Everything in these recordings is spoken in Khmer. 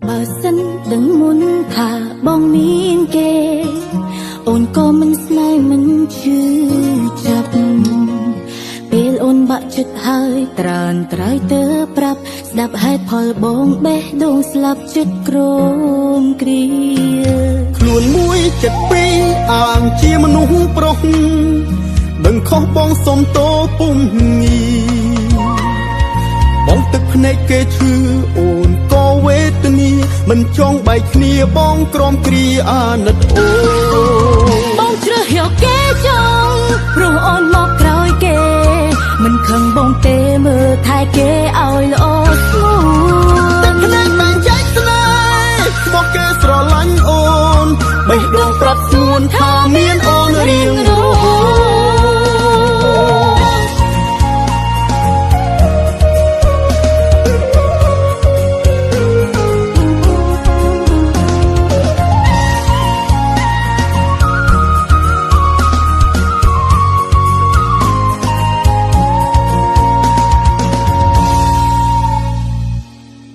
បើសិនដឹងមុនថាបងមានគេអូនក៏មិនស្នេហ៍មិនជឿចាប់ពេលអូនបាក់ចិត្តហើយត្រានត្រៃទៅប្រាប់ស្ដាប់ហេតុផលបងបេះដូងស្លាប់ចិត្តក្រមគ្រាខ្លួនមួយចិត្តពីរអាងជាមនុស្សប្រុសដឹងខុសបងសុំតោពុំងីបងទឹកភ្នែកគេឈឺអូនក៏វេទនាមិនចង់បែកគ្នាបងក្រំគ្រាអាណិតអូបងជ្រើសយកគេចង់ព្រោះអូនមកក្រោយគេមិនខឹងបងទេមើលថែគេឲ្យល្អស្ងួនទឹកភ្នែកបែងចែកស្នេហ៍មកគេស្រឡាញ់អូនបេះដូងប្រាប់ស្ងួនថាមានអូនរៀងរហូត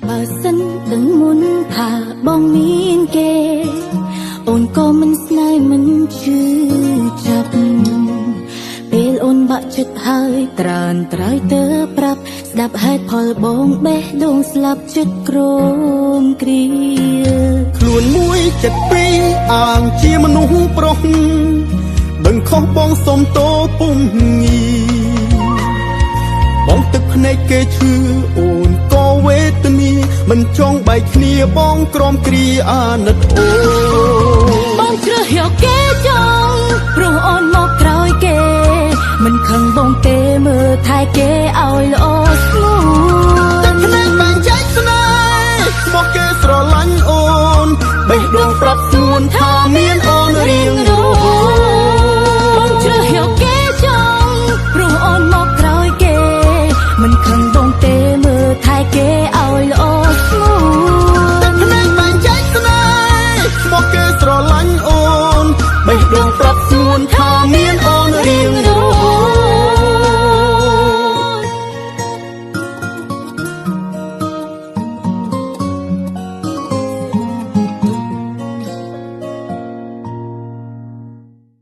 បើសិនដឹងមុនថាបងមានគេអូនក៏មិនស្នេហ៍មិនជឿចាប់ពេលអូនបាក់ចិត្តហើយត្រានត្រៃទៅប្រាប់ស្ដាប់ហេតុផលបងបេះដូងស្លាប់ចិត្តក្រមគ្រាខ្លួនមួយចិត្តពីរអាងជាមនុស្សប្រុសដឹងខុសបងសុំតោពុំងីបងទឹកភ្នែកគេឈឺអូនក៏វេទនាមិនចង់បែកគ្នាបងក្រំគ្រាអាណិតអូបងជ្រើសយកគេចង់ព្រោះអូនមកក្រោយគេមិនខឹងបងទេមើលថែគេឲ្យល្អស្ងួនទឹកភ្នែកបែងចែកស្នេហ៍មកគេស្រឡាញ់អូនបេះដូងប្រាប់ស្ងួនថាមានអូនរៀងរហូតបងជ្រើសយកគេចង់ព្រោះអូនមកក្រោយគេមិនខឹងបងទេមើលថែគេឲ្យល្អស្ងួនទឹកភ្នែកបែងចែកស្នេហ៍មកគេស្រឡាញ់អូនបេះដូងប្រាប់ស្ងួនថាមានអូនរៀង